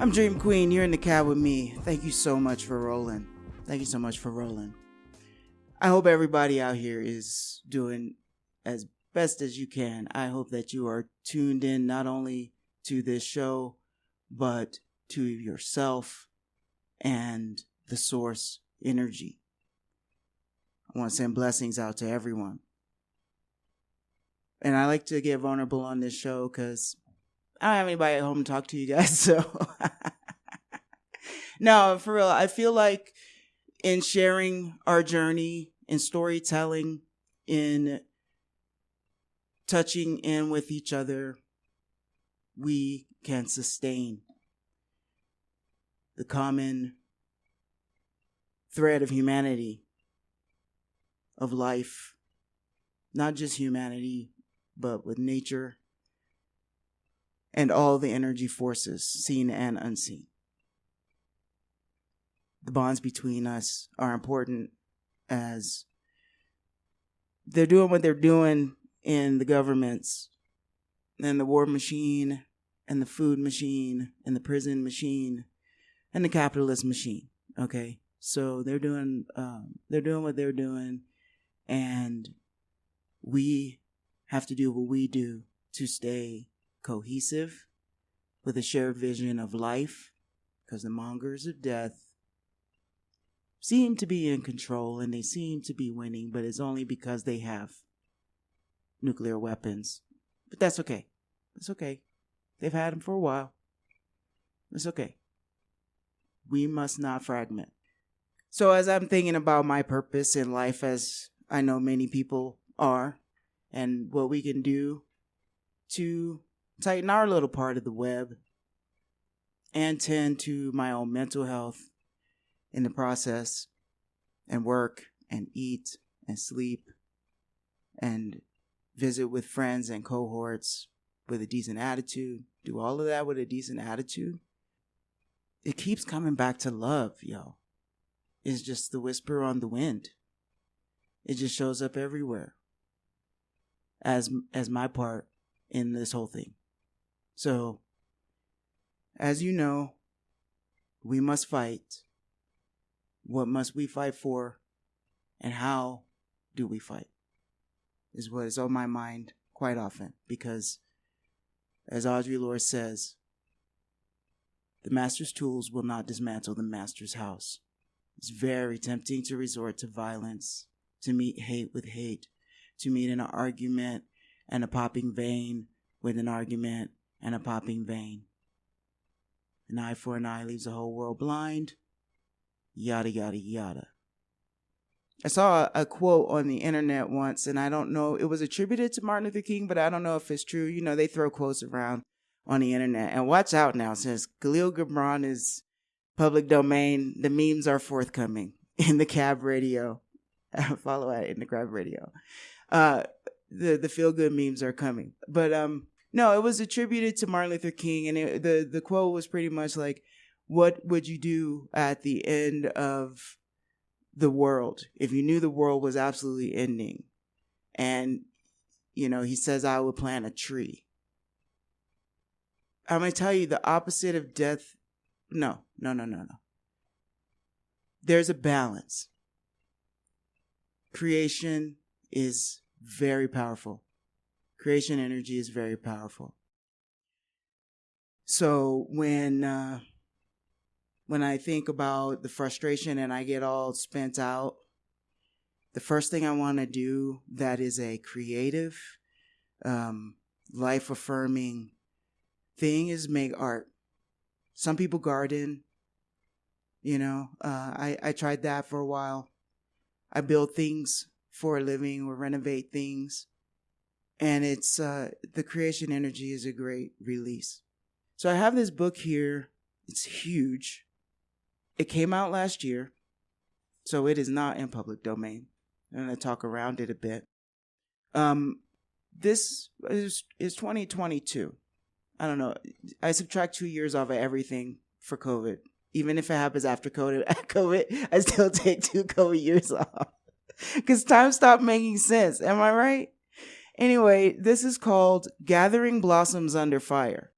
I'm Dream Queen. You're in the cab with me. Thank you so much for rolling. I hope everybody out here is doing as best as you can. I hope that you are tuned in not only to this show, but to yourself and the source energy. I want to send blessings out to everyone. And I like to get vulnerable on this show because I don't have anybody at home to talk to you guys, so. No, for real, I feel like in sharing our journey, in storytelling, in touching in with each other, we can sustain the common thread of humanity, of life, not just humanity, but with nature and all the energy forces, seen and unseen. The bonds between us are important as they're doing what they're doing in the governments and the war machine and the food machine and the prison machine and the capitalist machine. Okay, so they're doing what they're doing, and we have to do what we do to stay cohesive with a shared vision of life, because the mongers of death seem to be in control and they seem to be winning, but it's only because they have nuclear weapons. But that's okay. It's okay. They've had them for a while. It's okay. We must not fragment. So as I'm thinking about my purpose in life, as I know many people are, and what we can do to tighten our little part of the web and tend to my own mental health in the process, and work and eat and sleep and visit with friends and cohorts with a decent attitude, do all of that with a decent attitude, it keeps coming back to love, yo. It's just the whisper on the wind. It just shows up everywhere as my part in this whole thing. So, as you know, we must fight. What must we fight for, and how do we fight, is what is on my mind quite often. Because, as Audre Lorde says, the master's tools will not dismantle the master's house. It's very tempting to resort to violence, to meet hate with hate, to meet an argument and a popping vein with an argument and a popping vein. An eye for an eye leaves the whole world blind. Yada, yada, yada. I saw a quote on the internet once, and I don't know, it was attributed to Martin Luther King, but I don't know if it's true. You know, they throw quotes around on the internet. And watch out now, since Kahlil Gibran is public domain, the memes are forthcoming in the cab radio. Follow at in the cab radio. The feel-good memes are coming. But no, it was attributed to Martin Luther King, and the quote was pretty much like, what would you do at the end of the world if you knew the world was absolutely ending? And, you know, he says, I would plant a tree. I'm going to tell you the opposite of death. No. There's a balance. Creation is very powerful. Creation energy is very powerful. So when I think about the frustration and I get all spent out, the first thing I want to do that is a creative, life-affirming thing is make art. Some people garden, you know. I tried that for a while. I build things for a living or renovate things. And it's the creation energy is a great release. So I have this book here. It's huge. It came out last year, so it is not in public domain. I'm going to talk around it a bit. This is 2022. I don't know. I subtract 2 years off of everything for COVID. Even if it happens after COVID, I still take 2 COVID years off. Because time stopped making sense. Am I right? Anyway, this is called Gathering Blossoms Under Fire.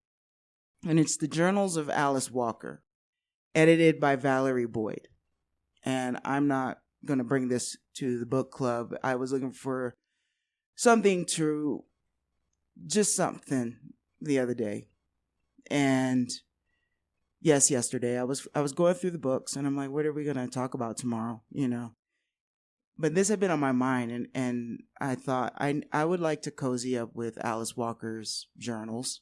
And it's the Journals of Alice Walker, edited by Valerie Boyd. And I'm not going to bring this to the book club. I was looking for something the other day. And yes, yesterday I was going through the books and I'm like, what are we going to talk about tomorrow? But this had been on my mind, and I thought I would like to cozy up with Alice Walker's journals.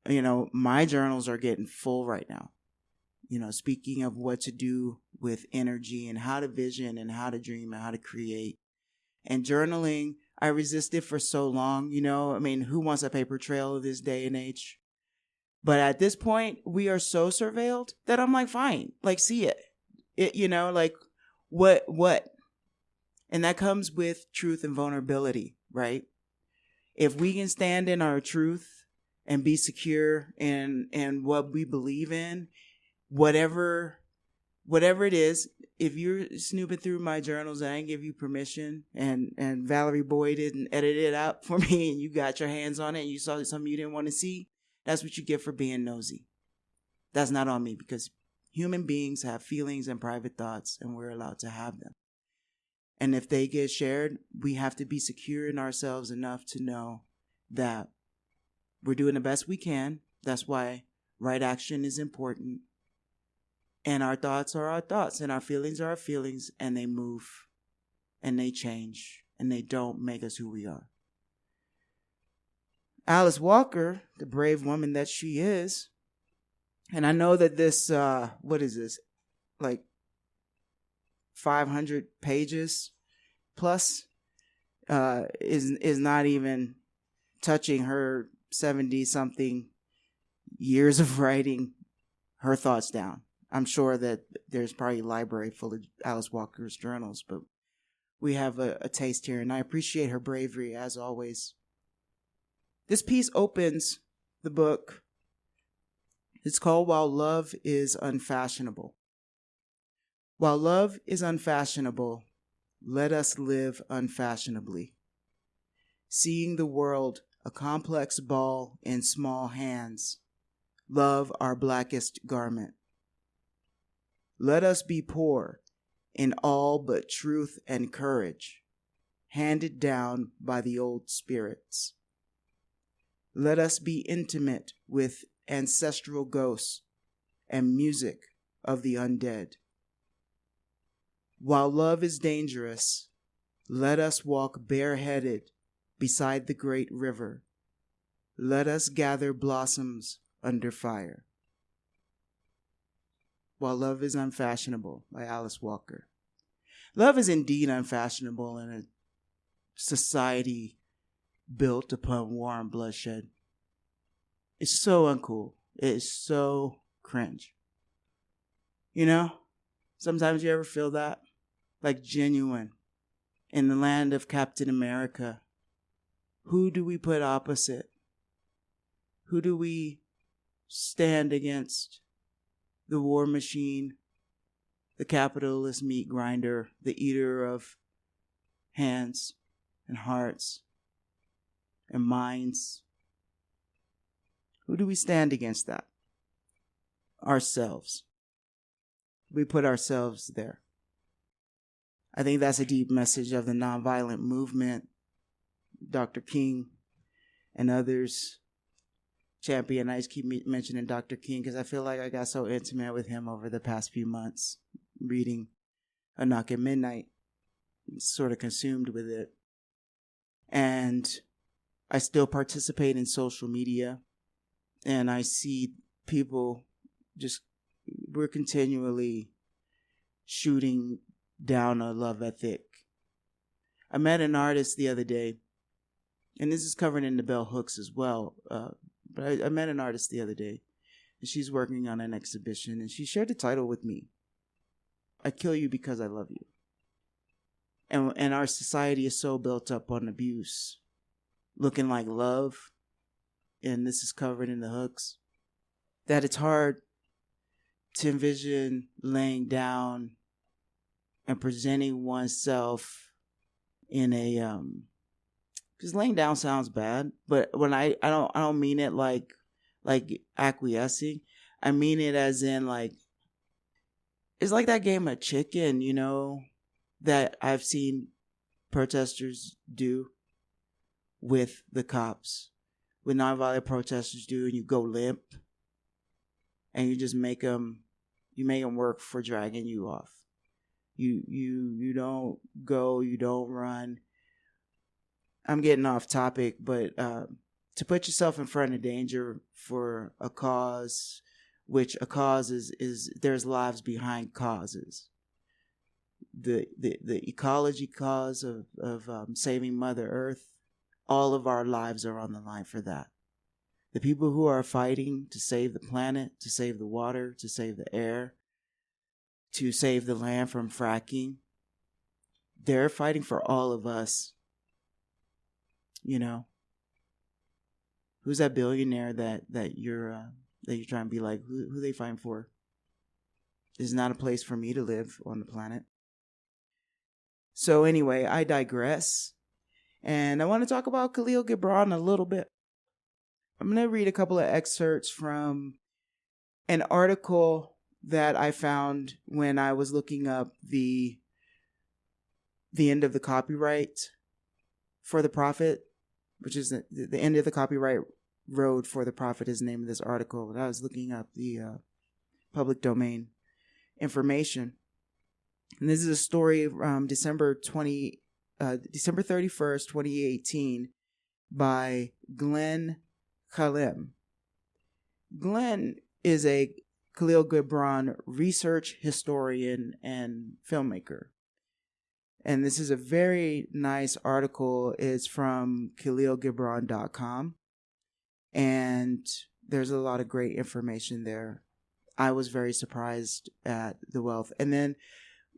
My journals are getting full right now. Speaking of what to do with energy and how to vision and how to dream and how to create. And journaling, I resisted for so long, who wants a paper trail of this day and age? But at this point, we are so surveilled that I'm like, fine, like, see it. What? And that comes with truth and vulnerability, right? If we can stand in our truth and be secure in what we believe in, whatever it is, if you're snooping through my journals and I didn't give you permission and Valerie Boyd didn't edit it out for me and you got your hands on it and you saw something you didn't want to see, that's what you get for being nosy. That's not on me, because human beings have feelings and private thoughts and we're allowed to have them. And if they get shared, we have to be secure in ourselves enough to know that we're doing the best we can. That's why right action is important. And our thoughts are our thoughts, and our feelings are our feelings, and they move, and they change, and they don't make us who we are. Alice Walker, the brave woman that she is, and I know that this, what is this, like 500 pages plus, is not even touching her 70-something years of writing her thoughts down. I'm sure that there's probably a library full of Alice Walker's journals, but we have a taste here, and I appreciate her bravery as always. This piece opens the book. It's called While Love is Unfashionable. While love is unfashionable, let us live unfashionably. Seeing the world a complex ball in small hands, love our blackest garment. Let us be poor in all but truth and courage, handed down by the old spirits. Let us be intimate with ancestral ghosts and music of the undead. While love is dangerous, let us walk bareheaded beside the great river. Let us gather blossoms under fire. While Love is Unfashionable by Alice Walker. Love is indeed unfashionable in a society built upon war and bloodshed. It's so uncool. It's so cringe. Sometimes you ever feel that? Like genuine. In the land of Captain America, who do we put opposite? Who do we stand against? The war machine, the capitalist meat grinder, the eater of hands and hearts and minds. Who do we stand against that? Ourselves. We put ourselves there. I think that's a deep message of the nonviolent movement. Dr. King and others champion. I just keep mentioning Dr. King because I feel like I got so intimate with him over the past few months, reading A Knock at Midnight, sort of consumed with it. And I still participate in social media, and I see people we're continually shooting down a love ethic. I met an artist the other day, and this is covered in the Bell Hooks as well, but I met an artist the other day, and she's working on an exhibition, and she shared the title with me, I Kill You Because I Love You. And our society is so built up on abuse, looking like love, and this is covered in the hooks, that it's hard to envision laying down and presenting oneself in a because laying down sounds bad, but when I don't mean it like acquiescing. I mean it as in like, it's like that game of chicken, that I've seen protesters do with the cops, with nonviolent protesters do, and you go limp, and you just make them work for dragging you off. You don't go, you don't run. I'm getting off topic, but to put yourself in front of danger for a cause, which a cause is there's lives behind causes. The ecology cause of saving Mother Earth, all of our lives are on the line for that. The people who are fighting to save the planet, to save the water, to save the air, to save the land from fracking, they're fighting for all of us. Who's that billionaire that you're trying to be like? Who they fighting for? This is not a place for me to live on the planet. So anyway, I digress. And I want to talk about Kahlil Gibran a little bit. I'm going to read a couple of excerpts from an article that I found when I was looking up the end of the copyright for the Prophet, which is the end of the copyright road for the Prophet is the name of this article. I was looking up the public domain information. And this is a story from December 31st, 2018 by Glenn Kahlil. Glenn is a Kahlil Gibran research historian and filmmaker. And this is a very nice article. It's from KahlilGibran.com. And there's a lot of great information there. I was very surprised at the wealth. And then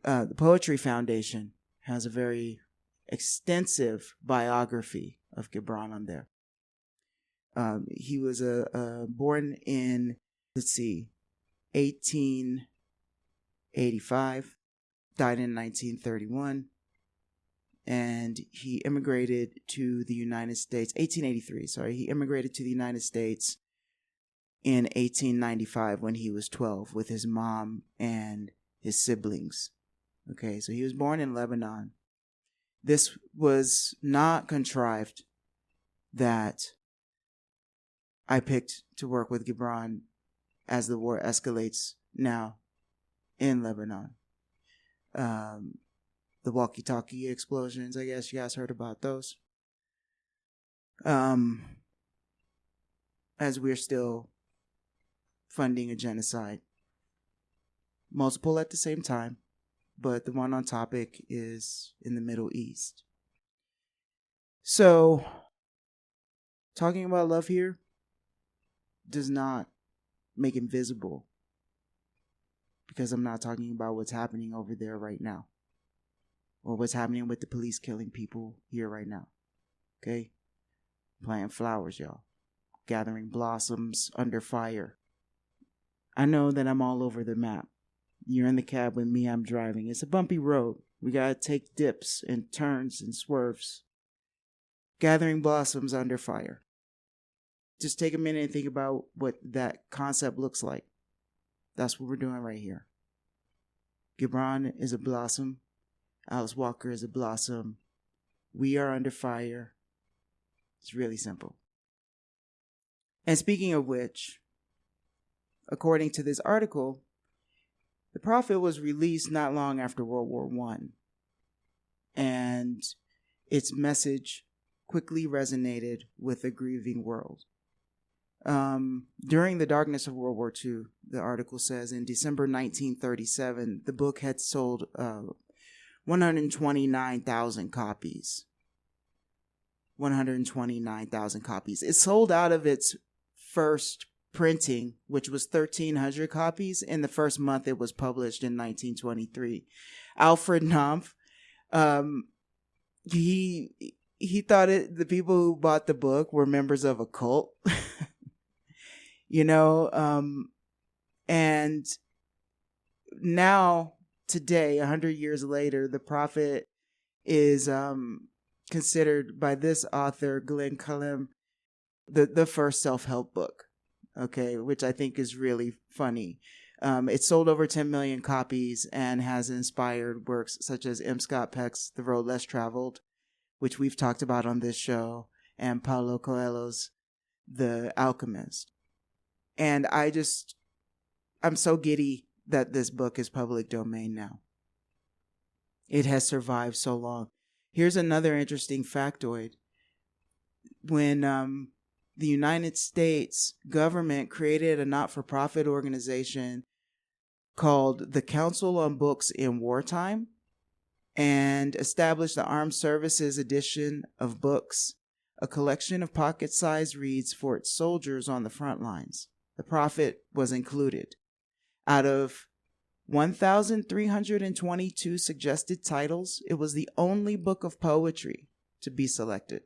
the Poetry Foundation has a very extensive biography of Gibran on there. He was born in, 1885, died in 1931, and he immigrated to the United States, 1883, sorry. He immigrated to the United States in 1895 when he was 12 with his mom and his siblings. Okay, so he was born in Lebanon. This was not contrived that I picked to work with Gibran as the war escalates now in Lebanon. The walkie-talkie explosions, I guess you guys heard about those. As we're still funding a genocide. Multiple at the same time, but the one on topic is in the Middle East. So, talking about love here does not make it visible, because I'm not talking about what's happening over there right now, or what's happening with the police killing people here right now. Okay? Planting flowers, y'all. Gathering blossoms under fire. I know that I'm all over the map. You're in the cab with me, I'm driving. It's a bumpy road. We gotta take dips and turns and swerves. Gathering blossoms under fire. Just take a minute and think about what that concept looks like. That's what we're doing right here. Gibran is a blossom. Alice Walker is a blossom. We are under fire. It's really simple. And speaking of which, according to this article, the Prophet was released not long after World War I. And its message quickly resonated with a grieving world. During the darkness of World War II, the article says, in December 1937, the book had sold 129,000 copies. 129,000 copies. It sold out of its first printing, which was 1,300 copies, in the first month it was published in 1923. Alfred Knopf, he thought the people who bought the book were members of a cult. And now, today, 100 years later, the Prophet is considered by this author, Glenn Kahlil, the first self-help book, okay, which I think is really funny. It sold over 10 million copies and has inspired works such as M. Scott Peck's The Road Less Traveled, which we've talked about on this show, and Paulo Coelho's The Alchemist. And I'm so giddy that this book is public domain now. It has survived so long. Here's another interesting factoid. When the United States government created a not-for-profit organization called the Council on Books in Wartime and established the Armed Services Edition of Books, a collection of pocket-sized reads for its soldiers on the front lines. The Prophet was included. Out of 1,322 suggested titles, it was the only book of poetry to be selected.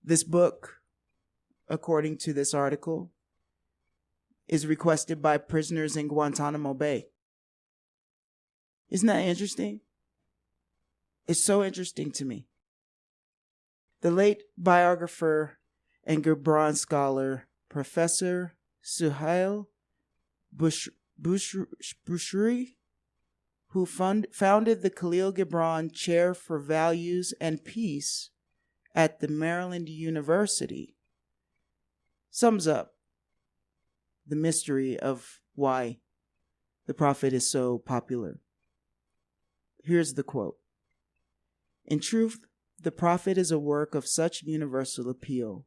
This book, according to this article, is requested by prisoners in Guantanamo Bay. Isn't that interesting? It's so interesting to me. The late biographer and Gibran scholar, Professor Suhail Bushri, who founded the Kahlil Gibran Chair for Values and Peace at the Maryland University, sums up the mystery of why the Prophet is so popular. Here's the quote. In truth, the Prophet is a work of such universal appeal,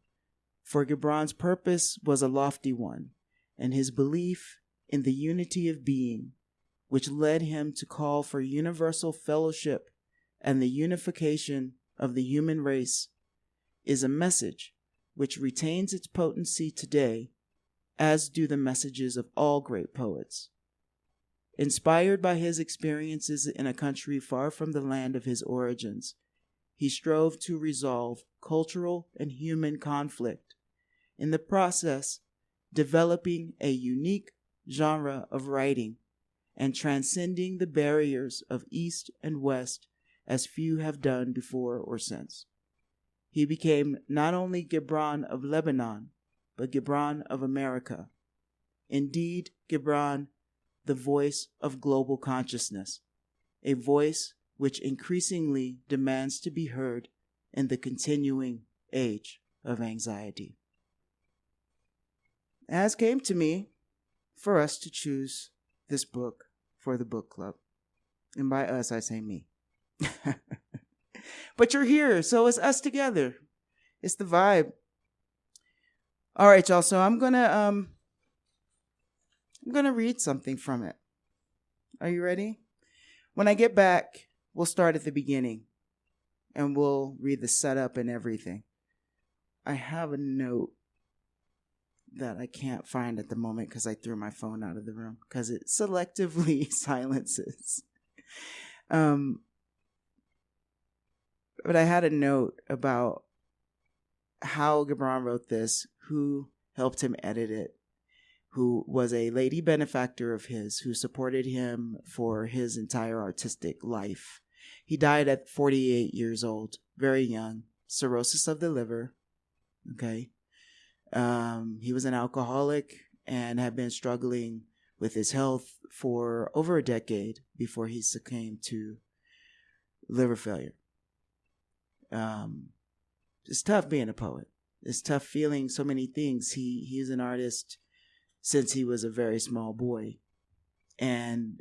for Gibran's purpose was a lofty one, and his belief in the unity of being, which led him to call for universal fellowship and the unification of the human race, is a message which retains its potency today, as do the messages of all great poets. Inspired by his experiences in a country far from the land of his origins, he strove to resolve cultural and human conflict, in the process developing a unique genre of writing and transcending the barriers of East and West as few have done before or since. He became not only Gibran of Lebanon, but Gibran of America. Indeed, Gibran, the voice of global consciousness, a voice which increasingly demands to be heard in the continuing age of anxiety. As came to me for us to choose this book for the book club. And by us, I say me. But you're here, so it's us together. It's the vibe. All right, y'all. So I'm gonna read something from it. Are you ready? When I get back, we'll start at the beginning, and we'll read the setup and everything. I have a note that I can't find at the moment because I threw my phone out of the room because it selectively silences. But I had a note about how Gibran wrote this, who helped him edit it, who was a lady benefactor of his, who supported him for his entire artistic life. He died at 48 years old, very young, cirrhosis of the liver, okay? He was an alcoholic and had been struggling with his health for over a decade before he succumbed to liver failure. It's tough being a poet. It's tough feeling so many things. He's an artist since he was a very small boy. And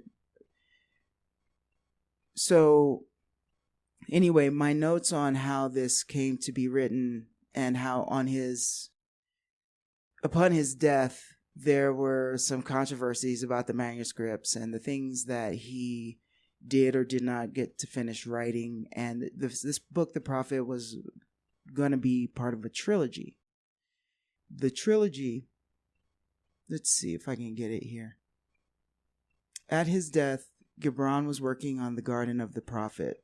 so anyway, my notes on how this came to be written and how upon his death, there were some controversies about the manuscripts and the things that he did or did not get to finish writing. And this book, The Prophet, was going to be part of a trilogy. The trilogy, let's see if I can get it here. At his death, Gibran was working on The Garden of the Prophet,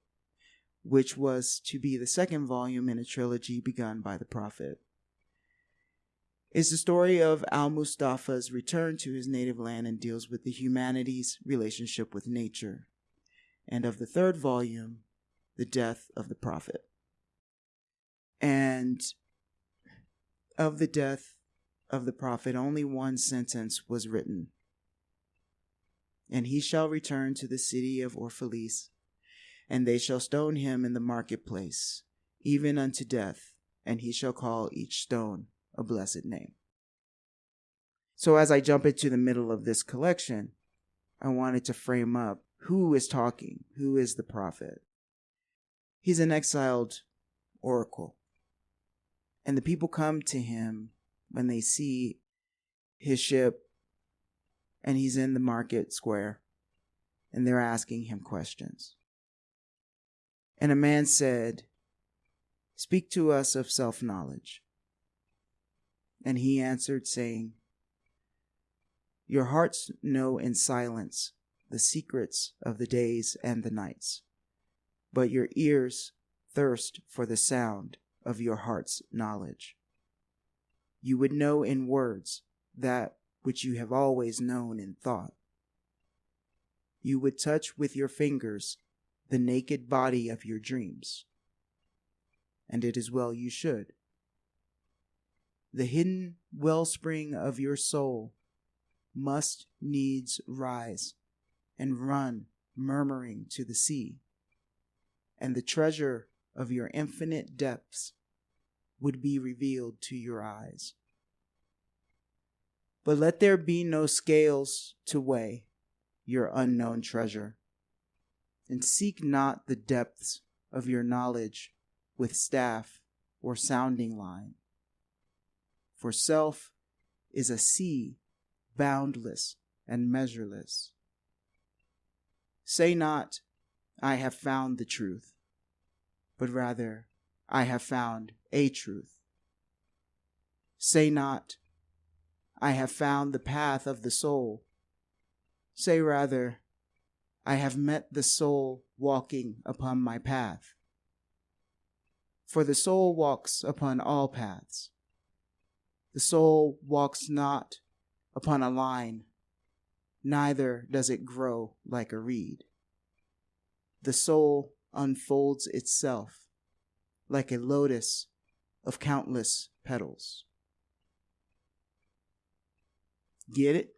which was to be the second volume in a trilogy begun by the Prophet. It's the story of Al-Mustafa's return to his native land and deals with the humanity's relationship with nature. And of the third volume, The Death of the Prophet. And of the death of the prophet, only one sentence was written. And he shall return to the city of Orphalis, and they shall stone him in the marketplace, even unto death, and he shall call each stone a blessed name. So as I jump into the middle of this collection, I wanted to frame up who is talking, who is the prophet. He's an exiled oracle. And the people come to him when they see his ship and he's in the market square, and they're asking him questions. And a man said, "Speak to us of self-knowledge." And he answered, saying, "Your hearts know in silence the secrets of the days and the nights, but your ears thirst for the sound of your heart's knowledge. You would know in words that which you have always known in thought. You would touch with your fingers the naked body of your dreams. And it is well you should. The hidden wellspring of your soul must needs rise and run murmuring to the sea, and the treasure of your infinite depths would be revealed to your eyes. But let there be no scales to weigh your unknown treasure, and seek not the depths of your knowledge with staff or sounding line. For self is a sea boundless and measureless. Say not, I have found the truth, but rather, I have found a truth. Say not, I have found the path of the soul. Say rather, I have met the soul walking upon my path. For the soul walks upon all paths. The soul walks not upon a line, neither does it grow like a reed. The soul unfolds itself like a lotus of countless petals. Get it?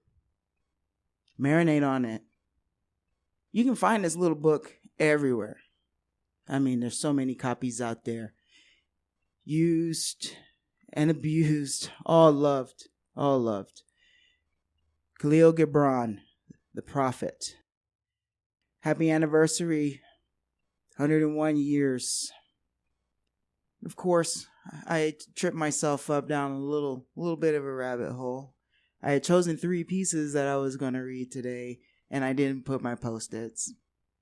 Marinate on it. You can find this little book everywhere. I mean, there's so many copies out there. Used and abused, all loved, all loved. Kahlil Gibran, the prophet. Happy anniversary, 101 years. Of course, I tripped myself up down a little bit of a rabbit hole. I had chosen 3 pieces that I was going to read today, and I didn't put my post-its.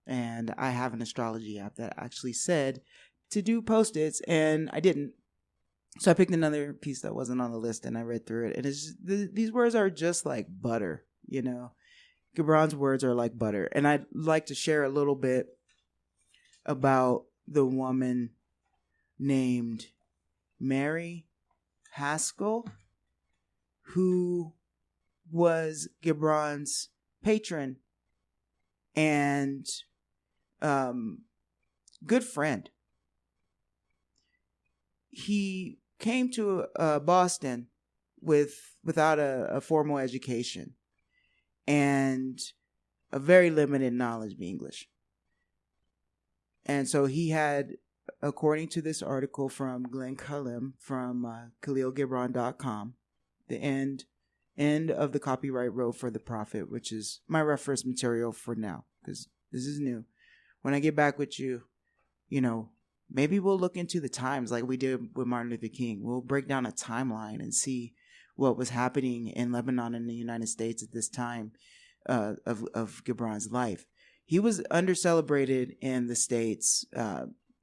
And I have an astrology app that actually said to do post-its, and I didn't. So I picked another piece that wasn't on the list, and I read through it. And it's just, these words are just like butter, you know. Gibran's words are like butter. And I'd like to share a little bit about the woman named Mary Haskell, who was Gibran's patron and good friend. He came to Boston without a formal education and a very limited knowledge of English. And so he had, according to this article from Glenn Kahlil from KahlilGibran.com, the end of the copyright row for the prophet, which is my reference material for now, because this is new. When I get back with you, you know, maybe we'll look into the times like we did with Martin Luther King. We'll break down a timeline and see what was happening in Lebanon and the United States at this time of Gibran's life. He was under-celebrated in the States,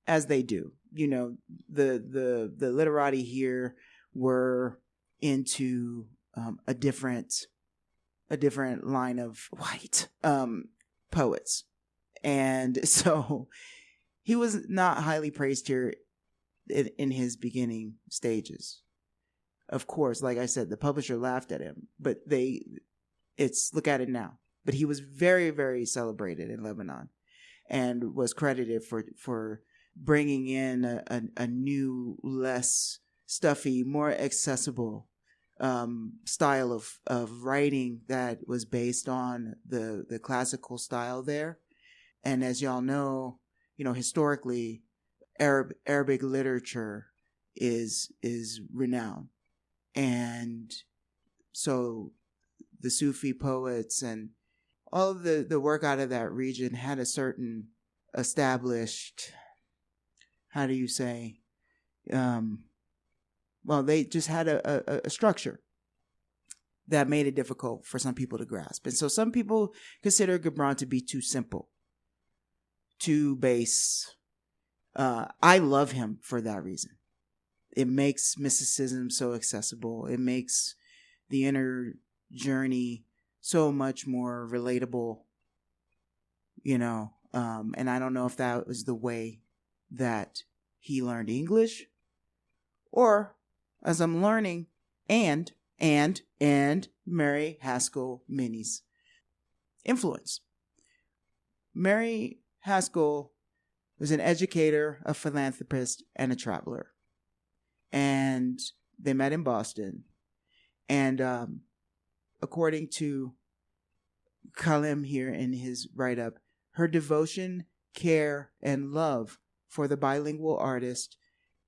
as they do. You know, the literati here were into a different line of white poets. And so he was not highly praised here in his beginning stages. Of course, like I said, the publisher laughed at him, but look at it now. But he was very, very celebrated in Lebanon and was credited for bringing in a new, less stuffy, more accessible style of writing that was based on the classical style there. And as y'all know, historically, Arabic literature is renowned, and so the Sufi poets and all of the work out of that region had a certain established, how do you say, they just had a structure that made it difficult for some people to grasp. And so some people consider Gibran to be too simple, too base. I love him for that reason. It makes mysticism so accessible. It makes the inner journey so much more relatable, and I don't know if that was the way that he learned English, or as I'm learning, and Mary Haskell Minnie's influence. Mary Haskell was an educator, a philanthropist, and a traveler. And they met in Boston. And according to Kahlil here in his write-up, her devotion, care, and love for the bilingual artist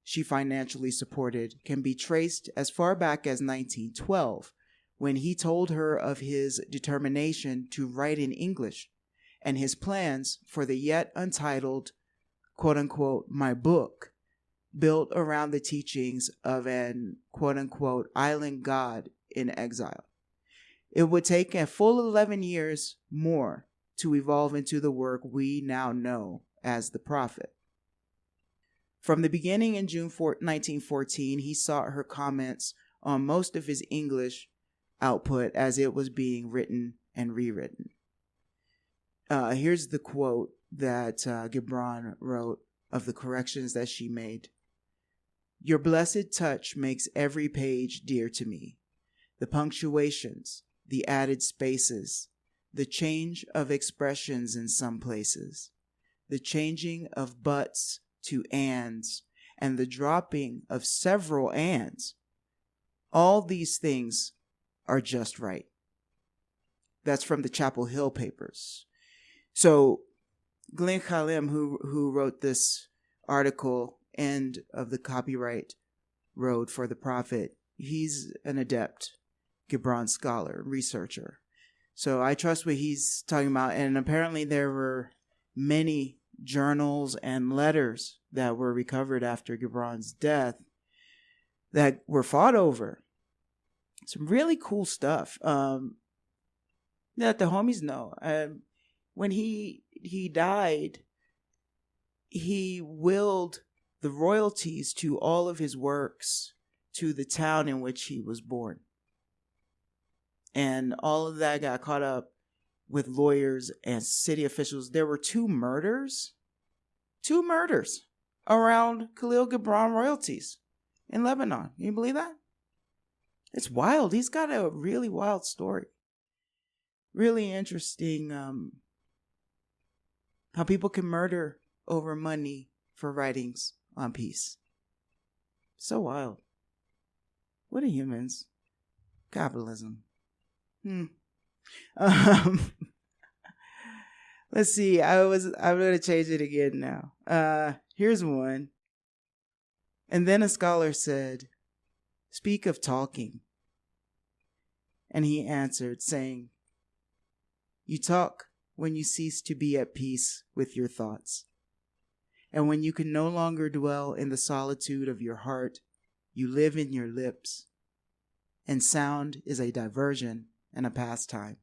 she financially supported can be traced as far back as 1912, when he told her of his determination to write in English and his plans for the yet untitled, quote-unquote, my book, built around the teachings of an, quote-unquote, island god in exile. It would take a full 11 years more to evolve into the work we now know as the Prophet. From the beginning in June 1914, he sought her comments on most of his English output as it was being written and rewritten. Here's the quote that Gibran wrote of the corrections that she made. Your blessed touch makes every page dear to me. The punctuations, the added spaces, the change of expressions in some places, the changing of buts to ands, and the dropping of several ands. All these things are just right. That's from the Chapel Hill papers. So Glenn Kahlil, who wrote this article and of the copyright road for the Prophet, he's an adept Gibran scholar, researcher. So I trust what he's talking about. And apparently there were many journals and letters that were recovered after Gibran's death that were fought over. Some really cool stuff that the homies know. When he died, he willed the royalties to all of his works to the town in which he was born. And all of that got caught up with lawyers and city officials. There were two murders around Kahlil Gibran royalties in Lebanon. Can you believe that? It's wild. He's got a really wild story. Really interesting how people can murder over money for writings on peace. So wild. What are humans? Capitalism. Let's see. I'm going to change it again now. Here's one. And then a scholar said, speak of talking. And he answered, saying, you talk when you cease to be at peace with your thoughts. And when you can no longer dwell in the solitude of your heart, you live in your lips. And sound is a diversion and a pastime.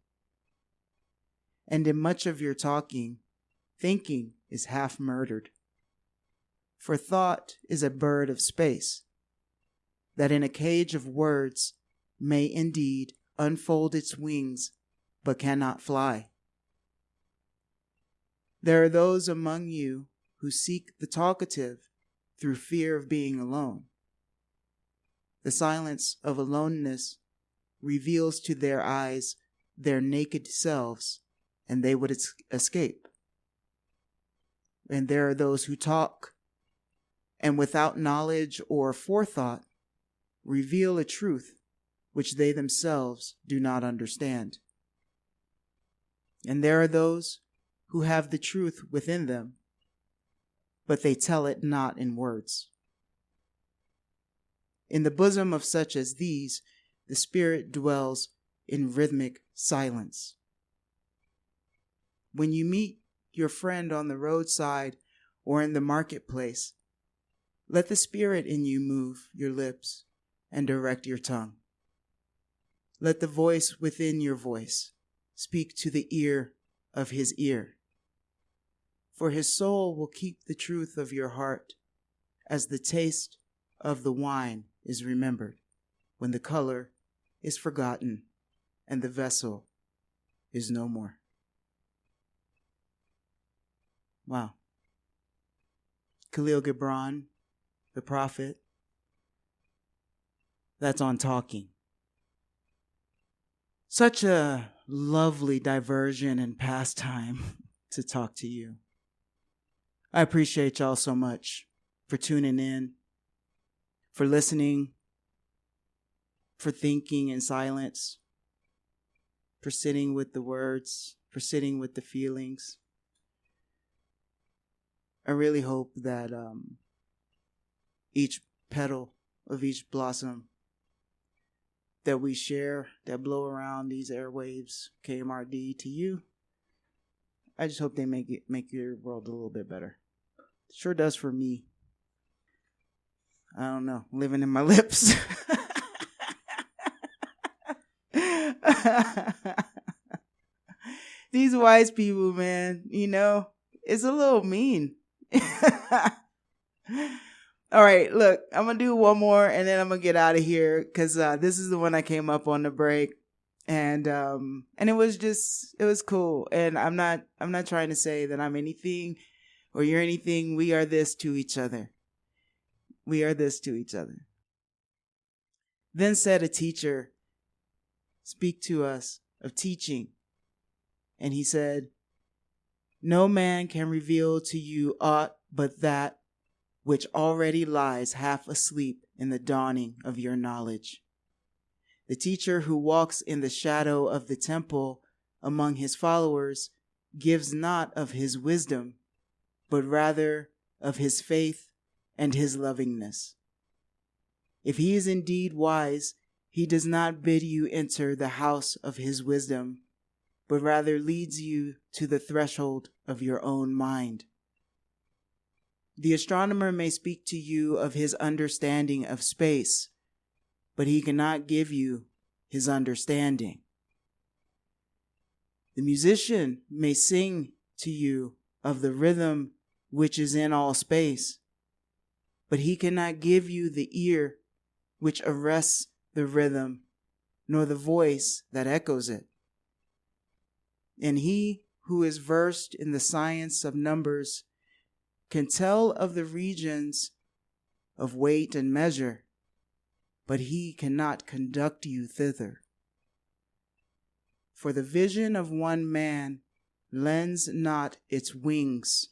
And in much of your talking, thinking is half murdered. For thought is a bird of space, that in a cage of words may indeed unfold its wings, but cannot fly. There are those among you who seek the talkative through fear of being alone. The silence of aloneness reveals to their eyes their naked selves, and they would escape. And there are those who talk and without knowledge or forethought reveal a truth which they themselves do not understand. And there are those who have the truth within them, but they tell it not in words. In the bosom of such as these, the Spirit dwells in rhythmic silence. When you meet your friend on the roadside or in the marketplace, let the Spirit in you move your lips and direct your tongue. Let the voice within your voice speak to the ear of his ear. For his soul will keep the truth of your heart as the taste of the wine is remembered when the color is forgotten and the vessel is no more. Wow. Kahlil Gibran, the prophet, that's on talking. Such a lovely diversion and pastime to talk to you. I appreciate y'all so much for tuning in, for listening, for thinking in silence, for sitting with the words, for sitting with the feelings. I really hope that each petal of each blossom that we share, that blow around these airwaves, KMRD, to you, I just hope they make your world a little bit better. It sure does for me. I don't know, living in my lips. These wise people, man, it's a little mean. All right, look, I'm going to do one more and then I'm going to get out of here because this is the one I came up on the break. And it was cool. And I'm not trying to say that I'm anything or you're anything. We are this to each other. We are this to each other. Then said a teacher, speak to us of teaching. And he said, no man can reveal to you aught but that which already lies half asleep in the dawning of your knowledge. The teacher who walks in the shadow of the temple among his followers gives not of his wisdom, but rather of his faith and his lovingness. If he is indeed wise, he does not bid you enter the house of his wisdom, but rather leads you to the threshold of your own mind. The astronomer may speak to you of his understanding of space, but he cannot give you his understanding. The musician may sing to you of the rhythm which is in all space, but he cannot give you the ear which arrests the rhythm, nor the voice that echoes it. And he who is versed in the science of numbers can tell of the regions of weight and measure, but he cannot conduct you thither. For the vision of one man lends not its wings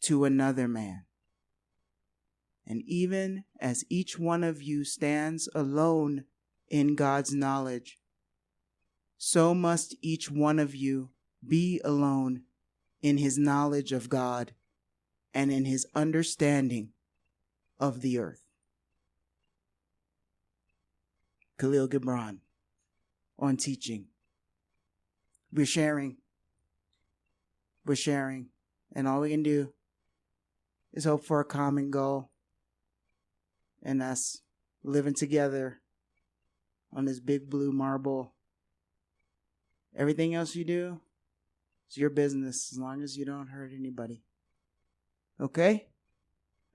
to another man. And even as each one of you stands alone in God's knowledge, so must each one of you be alone in his knowledge of God and in his understanding of the earth. Kahlil Gibran on teaching. We're sharing, and all we can do is hope for a common goal, and that's living together on this big blue marble. Everything else you do, it's your business as long as you don't hurt anybody. Okay?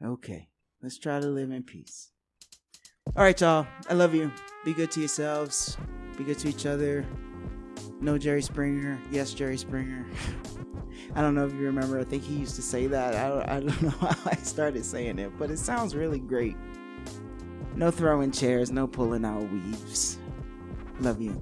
Okay. Let's try to live in peace. All right, y'all. I love you. Be good to yourselves. Be good to each other. No Jerry Springer. Yes, Jerry Springer. I don't know if you remember. I think he used to say that. I don't know how I started saying it, but it sounds really great. No throwing chairs. No pulling out weaves. Love you.